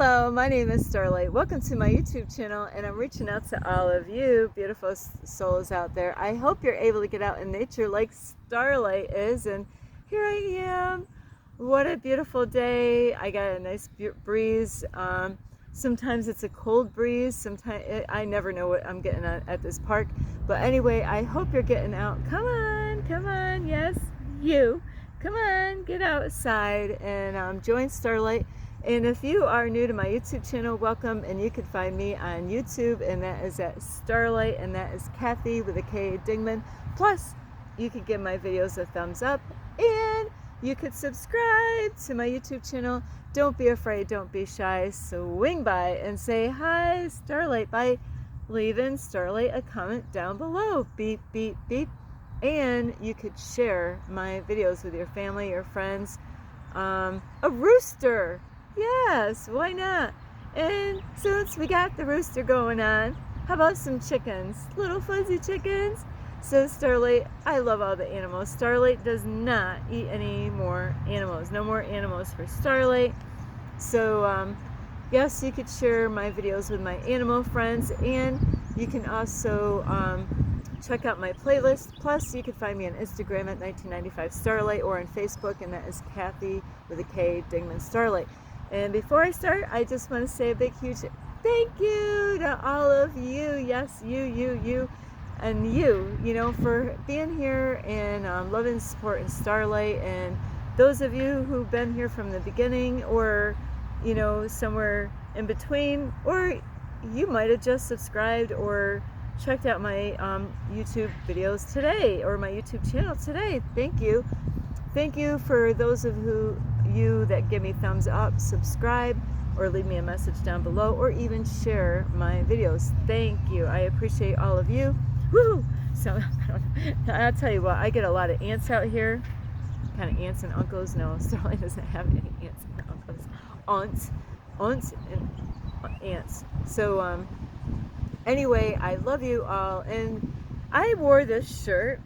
Hello, my name is Starlight. Welcome to my YouTube channel, and I'm reaching out to all of you beautiful souls out there. I hope you're able to get out in nature like Starlight is, and here I am. What a beautiful day. I got a nice breeze. Sometimes it's a cold breeze. Sometimes I never know what I'm getting at this park. But anyway, I hope you're getting out. Come on, yes, you. Come on, get outside and join Starlight. And if you are new to my YouTube channel, welcome, and you can find me on YouTube, and that is at Starlight, and that is Kathy with a K Dingman. Plus, you could give my videos a thumbs up, and you could subscribe to my YouTube channel. Don't be afraid, don't be shy. Swing by and say hi, Starlight, by leaving Starlight a comment down below. Beep, beep, beep. And you could share my videos with your family, your friends. A rooster. Yes, why not? And since we got the rooster going on, how about some chickens? Little fuzzy chickens. So Starlight, I love all the animals. Starlight does not eat any more animals. No more animals for Starlight. So yes, you could share my videos with my animal friends, and you can also check out my playlist. Plus, you can find me on Instagram at 1995 Starlight, or on Facebook, and that is Kathy with a K Dingman Starlight. And before I start, I just want to say a big, huge thank you to all of you. Yes, you, and you know, for being here and loving and supporting Starlight. And those of you who've been here from the beginning, or, you know, somewhere in between, or you might have just subscribed or checked out my YouTube videos today, or my YouTube channel today. Thank you. Thank you for those of you that give me thumbs up, subscribe, or leave me a message down below, or even share my videos. Thank you. I appreciate all of you. Woo! So I'll tell you what, I get a lot of aunts out here. Kind of aunts and uncles. No, Starlight doesn't have any aunts and uncles. Aunts and aunts. So anyway, I love you all, and I wore this shirt,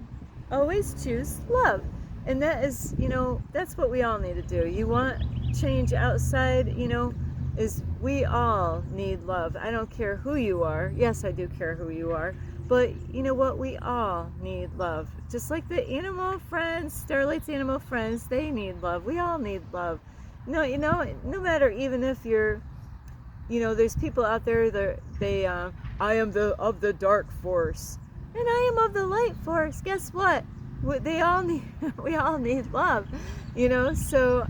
always choose love. And that is, you know, that's what we all need to do. You want change outside, you know, is we all need love. I don't care who you are. Yes, I do care who you are. But you know what? We all need love. Just like the animal friends, Starlight's animal friends, they need love. We all need love. No, you know, no matter, even if you're, you know, there's people out there that I am of the dark force, and I am of the light force. Guess what? We all need love, you know. So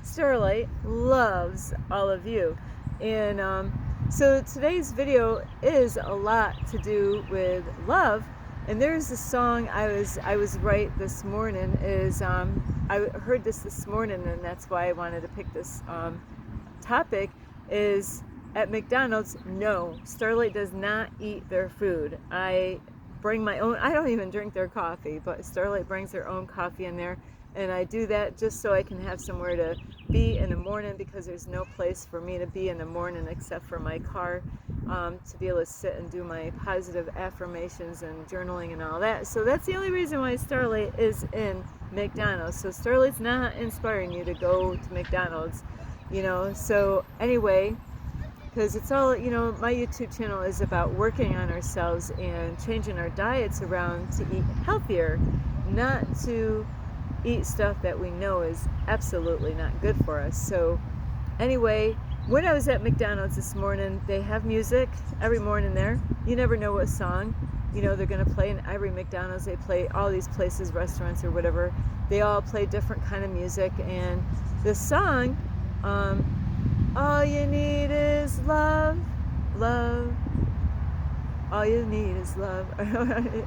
Starlight loves all of you, and so today's video is a lot to do with love. And there's a song I was right this morning. I heard this morning, and that's why I wanted to pick this topic. Is at McDonald's, no, Starlight does not eat their food. I bring my own. I don't even drink their coffee, but Starlight brings their own coffee in there, and I do that just so I can have somewhere to be in the morning, because there's no place for me to be in the morning except for my car, to be able to sit and do my positive affirmations and journaling and all that. So that's the only reason why Starlight is in McDonald's. So Starlight's not inspiring you to go to McDonald's, you know. So anyway, because it's all, you know, my YouTube channel is about working on ourselves and changing our diets around to eat healthier, not to eat stuff that we know is absolutely not good for us. So anyway, when I was at McDonald's this morning, they have music every morning there. You never know what song, you know, they're going to play. In every McDonald's, they play, all these places, restaurants or whatever, they all play different kind of music. And the song, all you need is love, love. All you need is love.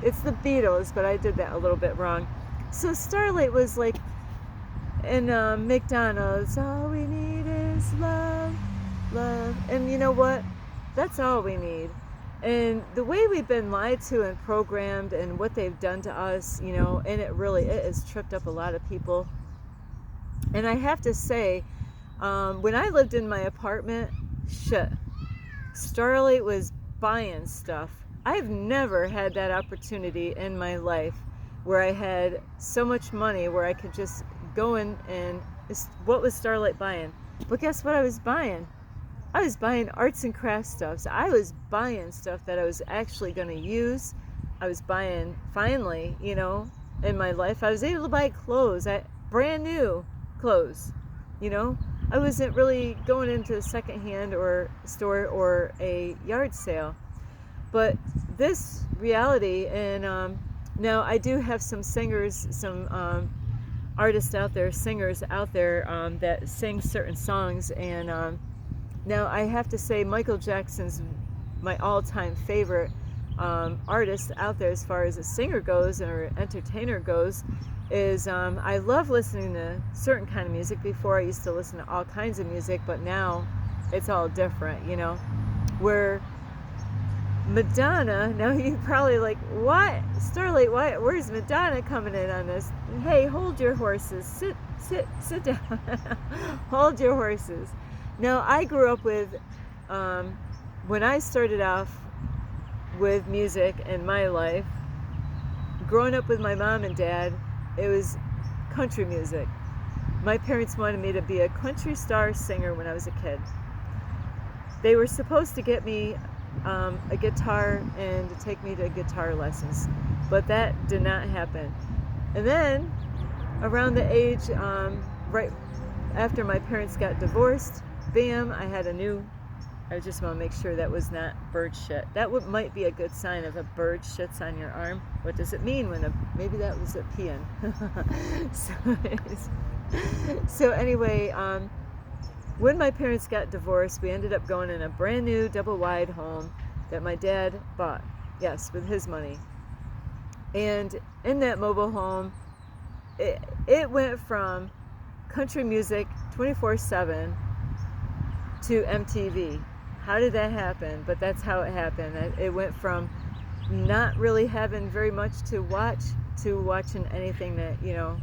It's the Beatles, but I did that a little bit wrong. So Starlight was like in McDonald's, all we need is love, love. And you know what? That's all we need. And the way we've been lied to and programmed, and what they've done to us, you know, and it has tripped up a lot of people. And I have to say, when I lived in my apartment, Starlight was buying stuff. I've never had that opportunity in my life where I had so much money where I could just go in and, what was Starlight buying? But guess what I was buying? I was buying arts and crafts stuff. So I was buying stuff that I was actually going to use. I was buying, finally, you know, in my life, I was able to buy clothes, brand new clothes, you know. I wasn't really going into a secondhand or store or a yard sale. But this reality, and now I do have some singers, some artists out there, singers out there that sing certain songs, and now I have to say Michael Jackson's my all-time favorite artist out there as far as a singer goes or entertainer goes. Is I love listening to certain kind of music. Before I used to listen to all kinds of music, but now it's all different, you know. Where Madonna, now you probably like, what? Starlight, what? Where's Madonna coming in on this? Hey, hold your horses. Sit down. Hold your horses. Now, I grew up with, when I started off with music in my life, growing up with my mom and dad, it was country music. My parents wanted me to be a country star singer when I was a kid. They were supposed to get me a guitar and to take me to guitar lessons, but that did not happen. And then around the age right after my parents got divorced, bam, I had a new, I just want to make sure that was not bird shit. That might be a good sign if a bird shits on your arm. What does it mean when maybe that was a peeing. So anyway, when my parents got divorced, we ended up going in a brand new double wide home that my dad bought, yes, with his money. And in that mobile home, it went from country music 24/7 to MTV. How did that happen? But that's how it happened. It went from not really having very much to watch to watching anything that, you know,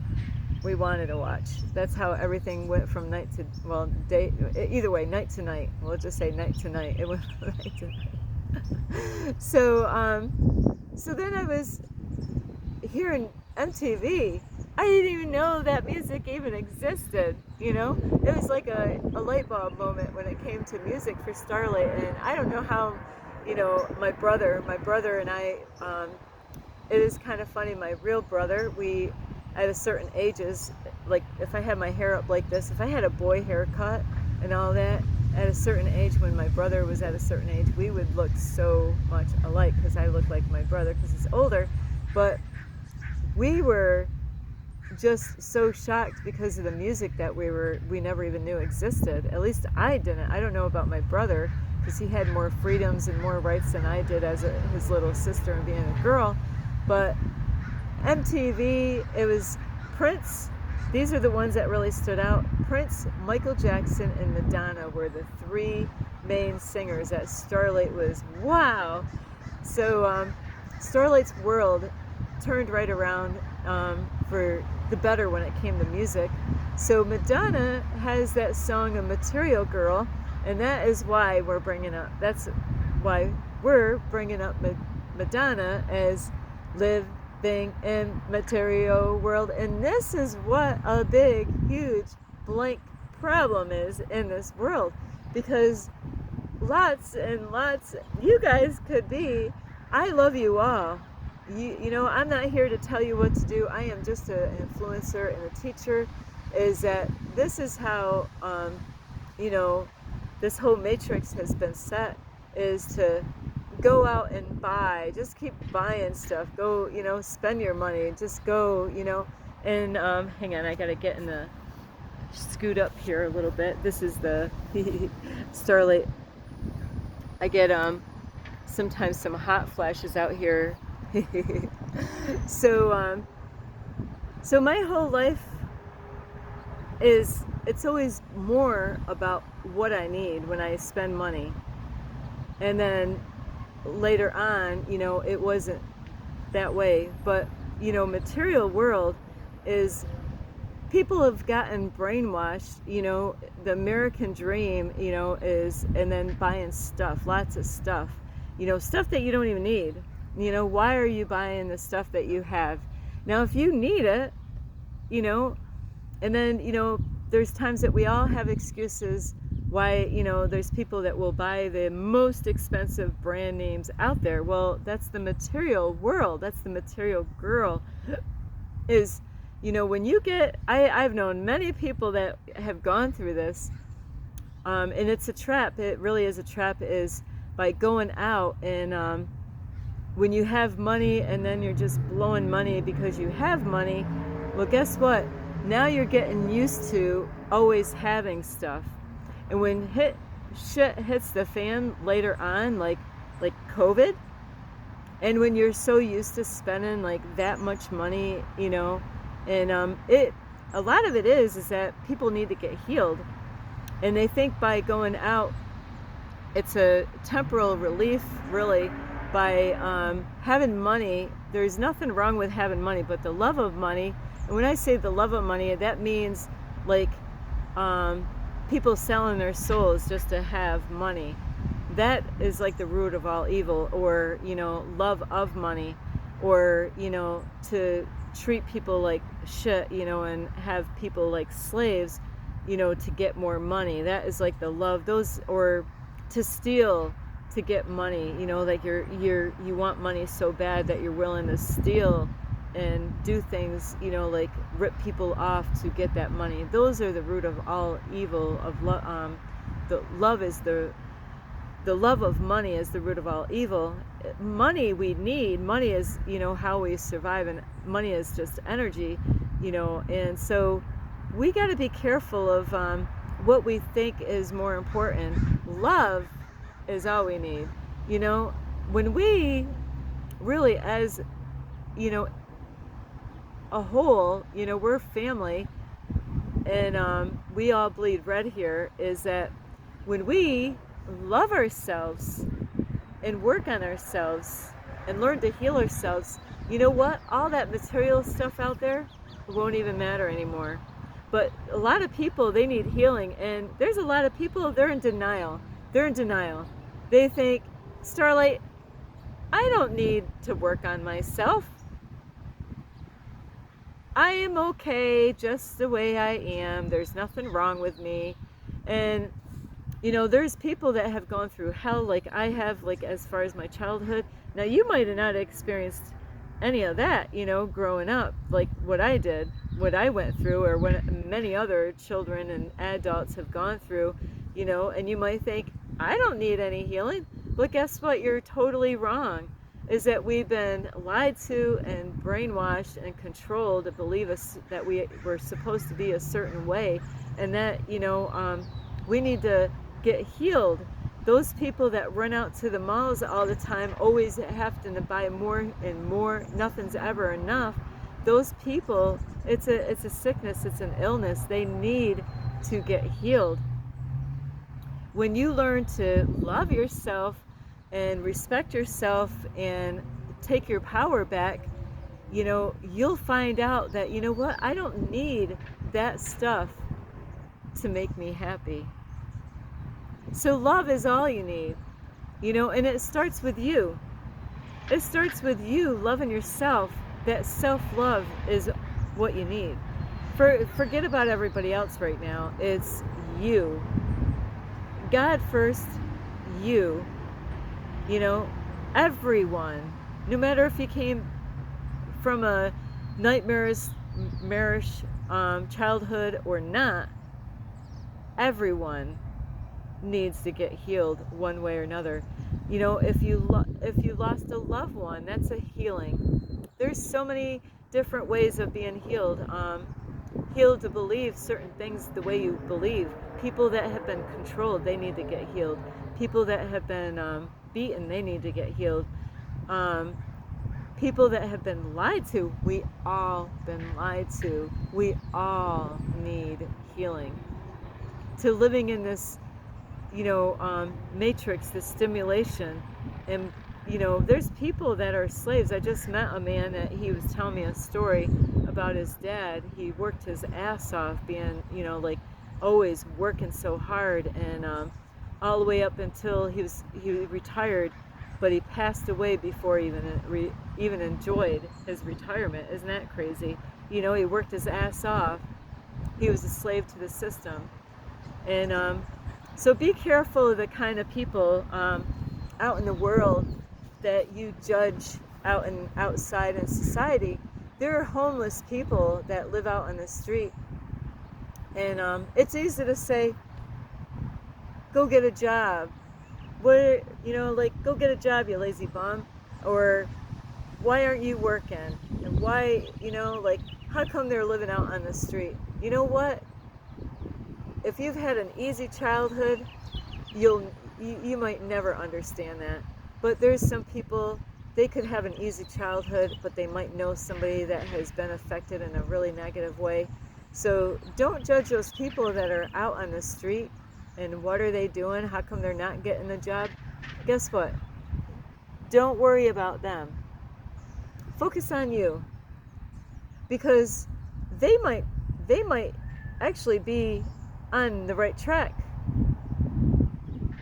we wanted to watch. That's how everything went from night to, well, day, either way, night to night. We'll just say night to night. It went from night to night. So then I was hearing MTV. I didn't even know that music even existed, you know? It was like a light bulb moment when it came to music for Starlight, and I don't know how, you know, my brother and I, it is kind of funny, my real brother, we, at a certain ages, like if I had my hair up like this, if I had a boy haircut and all that, at a certain age, when my brother was at a certain age, we would look so much alike, because I look like my brother because he's older, but we were just so shocked because of the music that we never even knew existed. At least I didn't. I don't know about my brother, because he had more freedoms and more rights than I did as his little sister and being a girl. But MTV, it was Prince. These are the ones that really stood out. Prince, Michael Jackson, and Madonna were the three main singers that Starlight was. Wow! So Starlight's world turned right around for the better when it came to music. So Madonna has that song, A Material Girl, and that is why we're bringing up, that's why we're bringing up Madonna as living in material world. And this is what a big, huge, blank problem is in this world, because lots and lots, you guys could be, I love you all. You know, I'm not here to tell you what to do. I am just an influencer and a teacher. Is that this is how, you know, this whole matrix has been set, is to go out and buy. Just keep buying stuff. Go, you know, spend your money. Just go, you know. And hang on, I gotta get in the, scoot up here a little bit. This is the Starlight. I get sometimes some hot flashes out here. So my whole life is, it's always more about what I need when I spend money. And then later on, you know, it wasn't that way. But, you know, material world is, people have gotten brainwashed, you know, the American dream, you know, is, and then buying stuff, lots of stuff, you know, stuff that you don't even need. You know, why are you buying the stuff that you have? Now, if you need it, you know, and then, you know, there's times that we all have excuses Why, there's people that will buy the most expensive brand names out there. Well, that's the material world. That's the material girl. Is, when you get, I've known many people that have gone through this, and it's a trap. It really is a trap, is by going out and when you have money and then you're just blowing money because you have money. Well, guess what? Now you're getting used to always having stuff. And when shit hits the fan later on, like COVID, and when you're so used to spending like that much money, and a lot of it is that people need to get healed, and they think by going out, it's a temporal relief, really, by having money. There's nothing wrong with having money, but the love of money. And when I say the love of money, that means like people selling their souls just to have money. That is like the root of all evil. Or love of money, or to treat people like shit, and have people like slaves, to get more money. That is like the love. Those, or to steal to get money, like you want money so bad that you're willing to steal and do things, like rip people off to get that money. Those are the root of all evil. Of the love is the love of money is the root of all evil. Money we need. Money is how we survive, and money is just energy, and so we got to be careful of what we think is more important. Love is all we need. When we really, as a whole, we're family, and we all bleed red here, is that when we love ourselves and work on ourselves and learn to heal ourselves, you know what? All that material stuff out there won't even matter anymore. But a lot of people, they need healing, and there's a lot of people, they're in denial. They're in denial. They think, Starlight, I don't need to work on myself. I am okay just the way I am. There's nothing wrong with me. And there's people that have gone through hell like I have, like as far as my childhood. Now, you might have not experienced any of that, growing up, like what I did, what I went through, or what many other children and adults have gone through, and you might think, I don't need any healing. But guess what? You're totally wrong. Is that we've been lied to and brainwashed and controlled to believe us that we were supposed to be a certain way, and that we need to get healed. Those people that run out to the malls all the time, always having to buy more and more, nothing's ever enough. Those people, it's a sickness, it's an illness. They need to get healed. When you learn to love yourself and respect yourself and take your power back, you'll find out that, what? I don't need that stuff to make me happy. So love is all you need, and it starts with you. It starts with you loving yourself. That self-love is what you need. Forget about everybody else right now. It's you. God first, you. Everyone, no matter if you came from a nightmarish childhood or not, everyone needs to get healed one way or another. If you lost a loved one, that's a healing. There's so many different ways of being healed. Healed to believe certain things the way you believe. People that have been controlled, they need to get healed. People that have been beaten, they need to get healed. People that have been lied to, we all been lied to. We all need healing. To living in this, matrix, this stimulation, and there's people that are slaves. I just met a man that he was telling me a story about his dad. He worked his ass off, being always working so hard, and all the way up until he retired, but he passed away before he even enjoyed his retirement. Isn't that crazy? He worked his ass off. He was a slave to the system, and So be careful of the kind of people out in the world that you judge outside in society. There are homeless people that live out on the street, and it's easy to say, "Go get a job." What, like, go get a job, you lazy bum, or why aren't you working? And why, like, how come they're living out on the street? You know what? If you've had an easy childhood, you might never understand that. But there's some people, they could have an easy childhood, but they might know somebody that has been affected in a really negative way. So don't judge those people that are out on the street and what are they doing? How come they're not getting a job? Guess what? Don't worry about them. Focus on you, because they might actually be on the right track,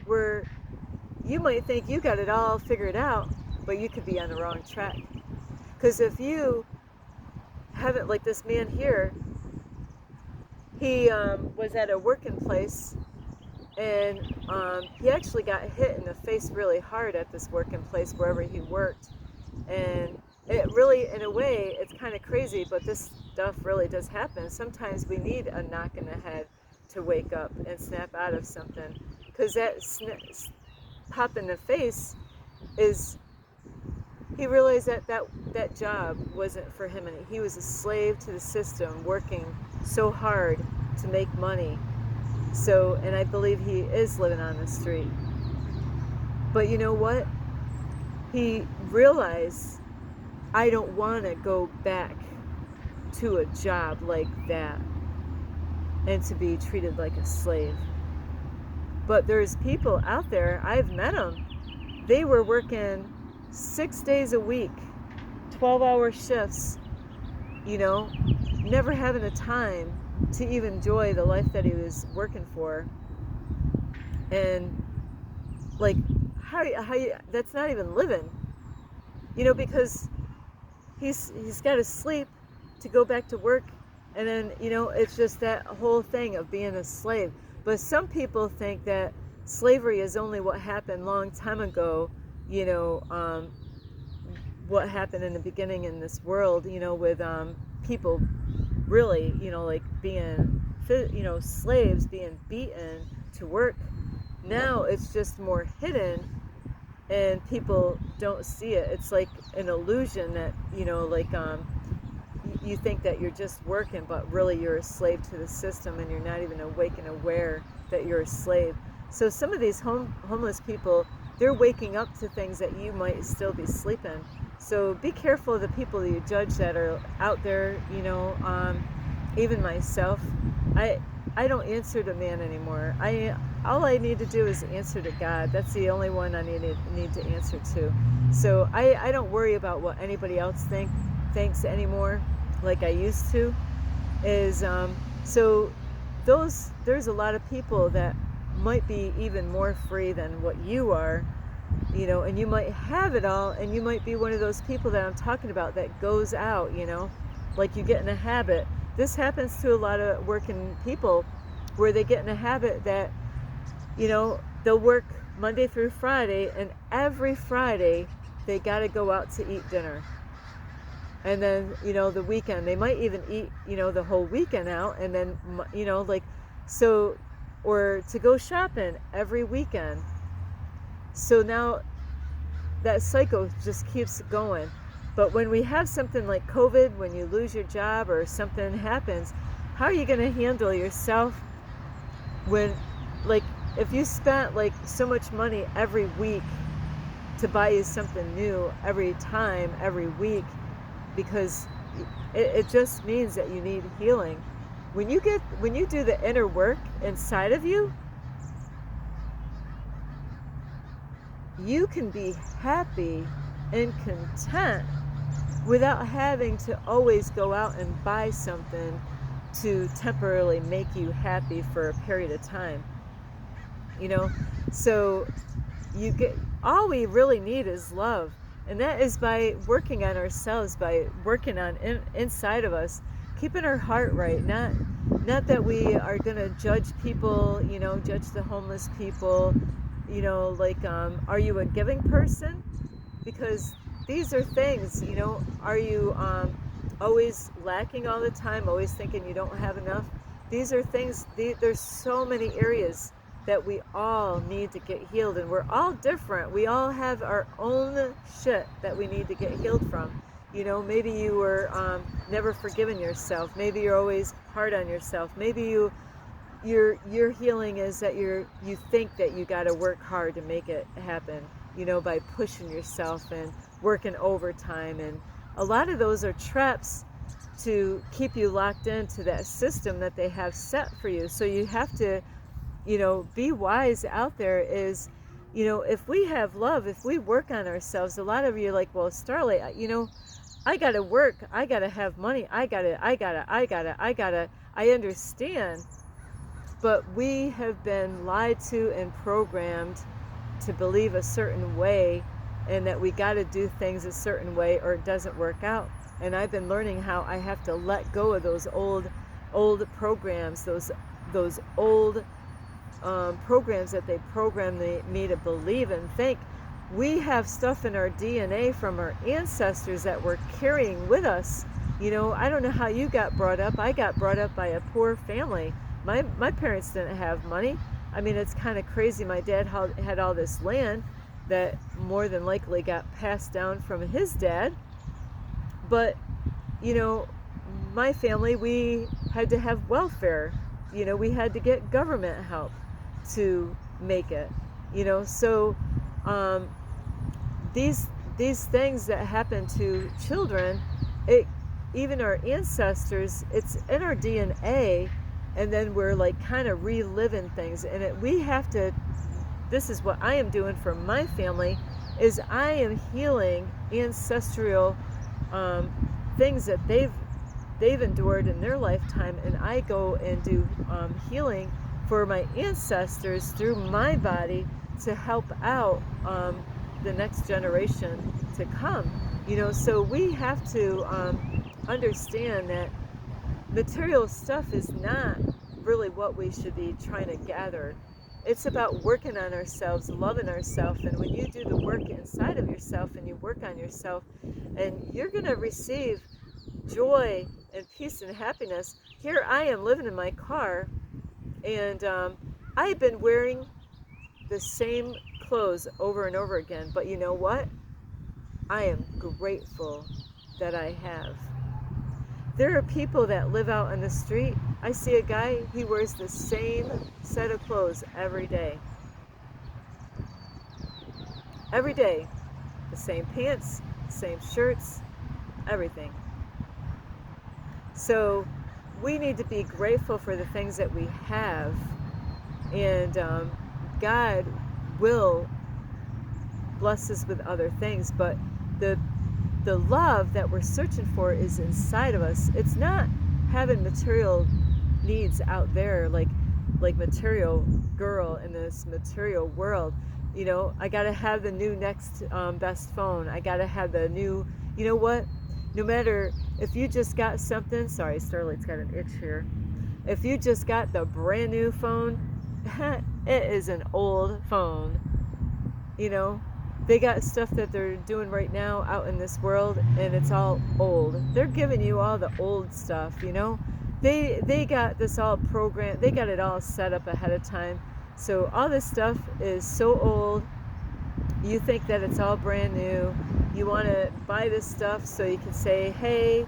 where you might think you got it all figured out, but you could be on the wrong track. Because if you haven't, like this man here, he was at a working place, and he actually got hit in the face really hard at this working place wherever he worked. And it really, in a way, it's kind of crazy, but this stuff really does happen. Sometimes we need a knock in the head to wake up and snap out of something, because that pop in the face is, he realized that job wasn't for him, and he was a slave to the system, working so hard to make money. So, and I believe he is living on the street. But you know what? He realized, I don't want to go back to a job like that and to be treated like a slave. But there's people out there, I've met them, they were working 6 days a week, 12-hour shifts, never having a time to even enjoy the life that he was working for. And like, how that's not even living, because he's got to sleep to go back to work, and then it's just that whole thing of being a slave. But some people think that slavery is only what happened long time ago, what happened in the beginning in this world, with people really, like being, slaves being beaten to work. Now it's just more hidden, and people don't see it. It's like an illusion that, you think that you're just working, but really you're a slave to the system, and you're not even awake and aware that you're a slave. So some of these homeless people, they're waking up to things that you might still be sleeping. So be careful of the people that you judge that are out there, even myself. I don't answer to man anymore. All I need to do is answer to God. That's the only one I need to answer to. So I don't worry about what anybody else thinks anymore, like I used to. So there's a lot of people that might be even more free than what you are, and you might have it all, and you might be one of those people that I'm talking about that goes out, like you get in a habit. This happens to a lot of working people, where they get in a habit that, they'll work Monday through Friday, and every Friday they got to go out to eat dinner. And then, the weekend, they might even eat, the whole weekend out, and then, so, or to go shopping every weekend. So now that cycle just keeps going. But when we have something like COVID, when you lose your job or something happens, how are you going to handle yourself when, like, if you spent like so much money every week to buy you something new every time, every week, because it just means that you need healing. When you do the inner work inside of you, you can be happy and content without having to always go out and buy something to temporarily make you happy for a period of time. So all we really need is love. And that is by working on ourselves, by working on inside of us, keeping our heart right, not not that we are going to judge people, judge the homeless people, like, are you a giving person? Because these are things, are you always lacking all the time, always thinking you don't have enough? These are things, there's so many areas that we all need to get healed, and we're all different. We all have our own shit that we need to get healed from. Maybe you were never forgiven yourself. Maybe you're always hard on yourself. Maybe your healing is that you think that you got to work hard to make it happen, by pushing yourself and working overtime. And a lot of those are traps to keep you locked into that system that they have set for you. So you have to, be wise out there. Is, if we have love, if we work on ourselves, a lot of you are like, well, Starlight, I gotta work, I gotta have money, I understand. But we have been lied to and programmed to believe a certain way, and that we got to do things a certain way or it doesn't work out. And I've been learning how I have to let go of those old programs, those old programs that they programmed me to believe and think. We have stuff in our DNA from our ancestors that we're carrying with us. I don't know how you got brought up. I got brought up by a poor family. My parents didn't have money. I mean, it's kind of crazy. My dad had all this land that more than likely got passed down from his dad. But, my family, we had to have welfare. We had to get government help to make it. So these things that happen to children, even our ancestors, it's in our DNA. And then we're like kind of reliving things, and we have to, this is what I am doing for my family, is I am healing ancestral things that they've endured in their lifetime, and I go and do healing for my ancestors through my body to help out the next generation to come. So we have to understand that material stuff is not really what we should be trying to gather. It's about working on ourselves, loving ourselves. And when you do the work inside of yourself and you work on yourself, and you're going to receive joy and peace and happiness. Here I am living in my car, and I've been wearing the same clothes over and over again. But you know what? I am grateful that I have. There are people that live out on the street. I see a guy, he wears the same set of clothes every day. Every day. The same pants, same shirts, everything. So we need to be grateful for the things that we have. And God will bless us with other things. But the love that we're searching for is inside of us. It's not having material needs out there, like material girl in this material world. I gotta have the new next best phone. I gotta have the new, you know what? No matter if you just got something, sorry, Starlight's got an itch here. If you just got the brand new phone, it is an old phone. They got stuff that they're doing right now out in this world, and it's all old. They're giving you all the old stuff, They got this all programmed. They got it all set up ahead of time. So all this stuff is so old. You think that it's all brand new. You want to buy this stuff so you can say, hey,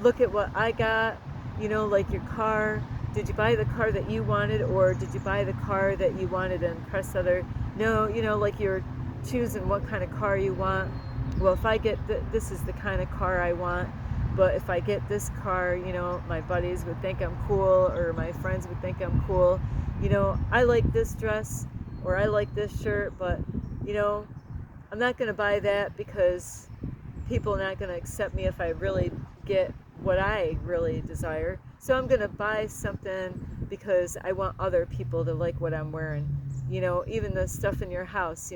look at what I got, like your car. Did you buy the car that you wanted, or did you buy the car that you wanted to impress other? No, like you're choosing what kind of car you want. Well, if I get this is the kind of car I want. But if I get this car, my buddies would think I'm cool, or my friends would think I'm cool. I like this dress, or I like this shirt, but I'm not going to buy that because people are not going to accept me if I really get what I really desire. So I'm going to buy something because I want other people to like what I'm wearing. Even the stuff in your house,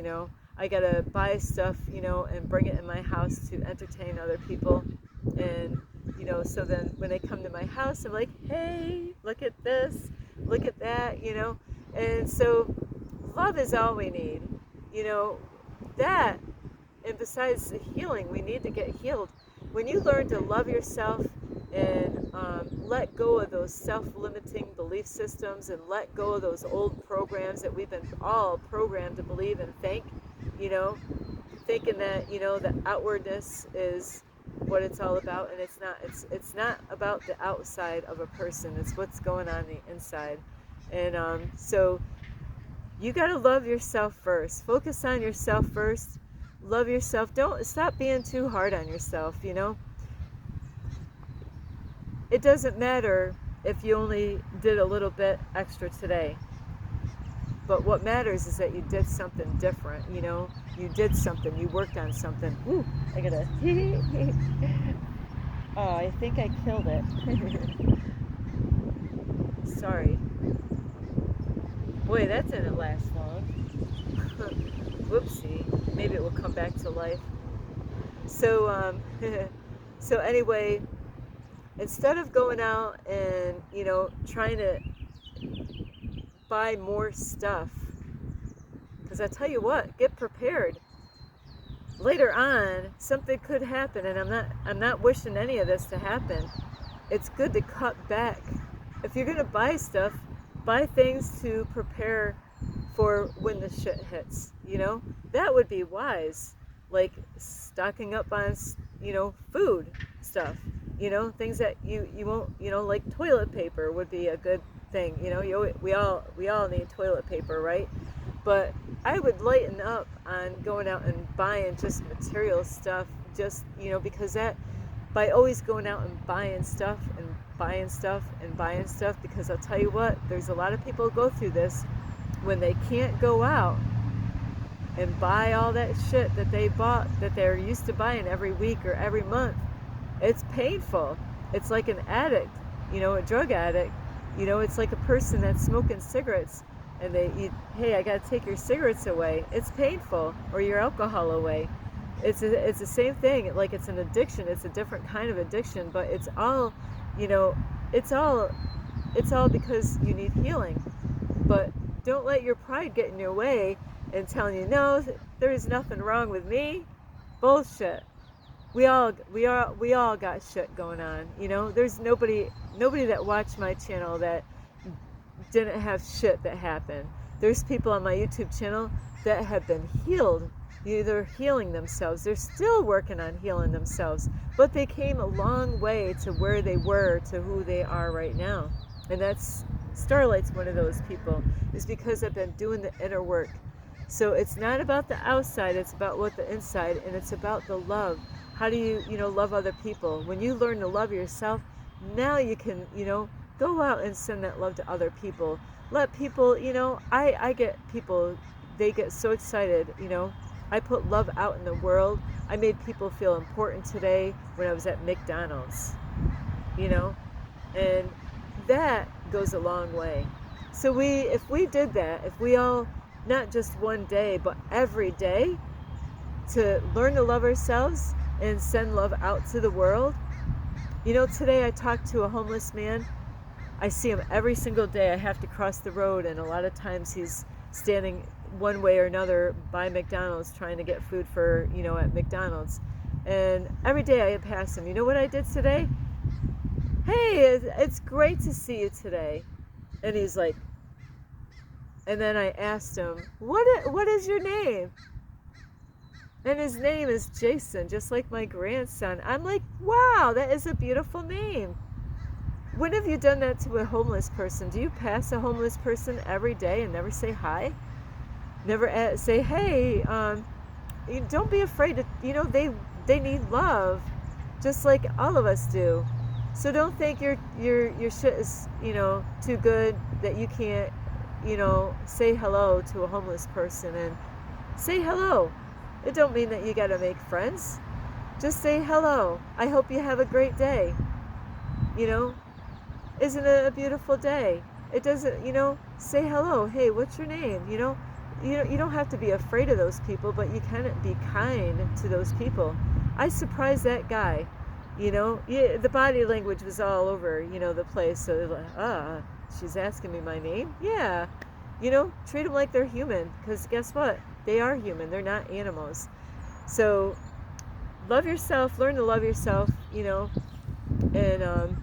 I got to buy stuff, and bring it in my house to entertain other people. And, you know, so then when they come to my house, I'm like, hey, look at this, look at that, you know. And so love is all we need, you know, that. And besides the healing, we need to get healed. When you learn to love yourself and let go of those self-limiting belief systems and let go of those old programs that we've been all programmed to believe and think, you know, thinking that, you know, the outwardness is what it's all about, and it's not. It's not about the outside of a person. It's what's going on the inside. And so you got to love yourself first. Focus on yourself first. Love yourself. Don't stop being too hard on yourself, you know. It doesn't matter if you only did a little bit extra today. But what matters is that you did something different, you know. You did something. You worked on something. Ooh, I gotta. Oh, I think I killed it. Sorry. Boy, that didn't last long. Whoopsie. Maybe it will come back to life. So, so anyway, instead of going out and, you know, trying to buy more stuff, because I tell you what, get prepared. Later on, something could happen, and I'm not wishing any of this to happen. It's good to cut back. If you're gonna buy stuff, buy things to prepare for when the shit hits, you know. That would be wise. Like stocking up on, you know, food stuff, you know, things that you won't, you know, like toilet paper would be a good thing, you know. We all need toilet paper, right? But I would lighten up on going out and buying just material stuff, just, you know, because that, by always going out and buying stuff and buying stuff and buying stuff, because I'll tell you what, there's a lot of people who go through this when they can't go out and buy all that shit that they bought, that they're used to buying every week or every month. It's painful. It's like an addict, you know, a drug addict. You know, it's like a person that's smoking cigarettes and hey, I got to take your cigarettes away. It's painful. Or your alcohol away. It's the same thing. Like, it's an addiction. It's a different kind of addiction, but it's all, you know, it's all because you need healing. But don't let your pride get in your way and telling you, no, there's nothing wrong with me. Bullshit. We all got shit going on, you know. There's nobody that watched my channel that didn't have shit that happened. There's people on my YouTube channel that have been healed. They're healing themselves. They're still working on healing themselves, but they came a long way to where they were to who they are right now. And that's Starlight's one of those people. Is because I've been doing the inner work. So it's not about the outside, it's about what the inside, and it's about the love. How do you, you know, love other people? When you learn to love yourself, now you can, you know, go out and send that love to other people. Let people, you know, I get people, they get so excited, you know. I put love out in the world. I made people feel important today when I was at McDonald's, you know, and that goes a long way. So if we did that, if we all, not just one day, but every day, to learn to love ourselves and send love out to the world. You know, today I talked to a homeless man. I see him every single day. I have to cross the road, and a lot of times he's standing one way or another by McDonald's trying to get food for, you know, at McDonald's. And every day I pass him. You know what I did today? Hey, it's great to see you today. And he's like, and then I asked him, what is your name? And his name is Jason, just like my grandson. I'm like, wow, that is a beautiful name. When have you done that to a homeless person? Do you pass a homeless person every day and never say hi? Never say, hey, don't be afraid to, you know, they need love, just like all of us do. So don't think your shit is, you know, too good that you can't, you know, say hello to a homeless person. And say hello. It don't mean that you gotta make friends. Just say hello. I hope you have a great day. You know, isn't it a beautiful day? It doesn't, you know, say hello. Hey, what's your name? You know, you don't have to be afraid of those people, but you can be kind to those people. I surprised that guy. You know, yeah, the body language was all over, the place. So they're like, she's asking me my name? Yeah. Treat them like they're human, because guess what? They are human. They're not animals. So love yourself, learn to love yourself, and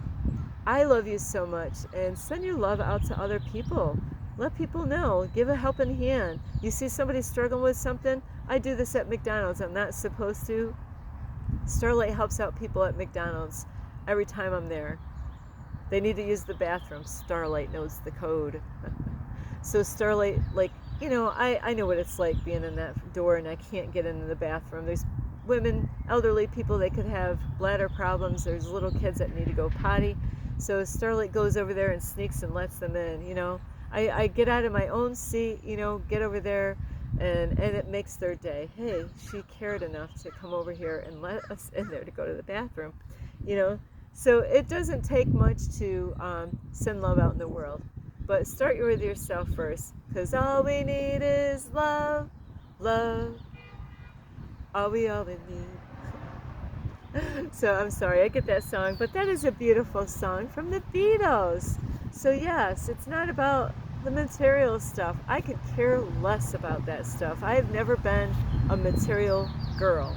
I love you so much, and send your love out to other people. Let people know. Give a helping hand. You see somebody struggling with something? I do this at McDonald's. I'm not supposed to. Starlight helps out people at McDonald's every time I'm there. They need to use the bathroom. Starlight knows the code. So Starlight, I know what it's like being in that door and I can't get into the bathroom. There's women, elderly people, they could have bladder problems. There's little kids that need to go potty. So Starlight goes over there and sneaks and lets them in, I get out of my own seat, get over there, and it makes their day. Hey, she cared enough to come over here and let us in there to go to the bathroom, So it doesn't take much to send love out in the world. But start with yourself first, because all we need is love, love, all we need. So I'm sorry, I get that song, but that is a beautiful song from the Beatles. So yes, it's not about the material stuff. I could care less about that stuff. I've never been a material girl,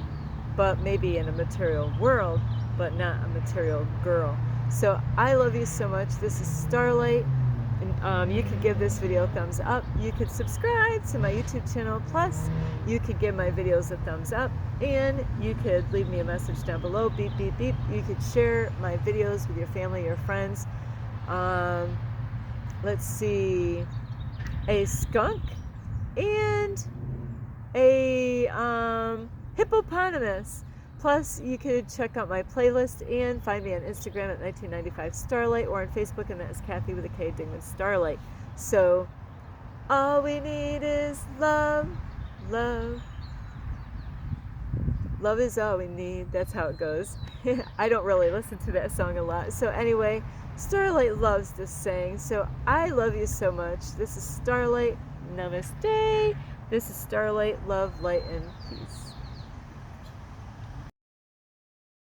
but maybe in a material world, but not a material girl. So I love you so much. This is Starlight. And, you could give this video a thumbs up. You could subscribe to my YouTube channel. Plus, you could give my videos a thumbs up. And you could leave me a message down below. Beep, beep, beep. You could share my videos with your family, your friends. Let's see. A skunk and a hippopotamus. Plus, you could check out my playlist and find me on Instagram at 1995 Starlight, or on Facebook, and that is Kathy with a K, Dingman Starlight. So, all we need is love, love. Love is all we need. That's how it goes. I don't really listen to that song a lot. So anyway, Starlight loves this saying. So I love you so much. This is Starlight. Namaste. This is Starlight. Love, light, and peace.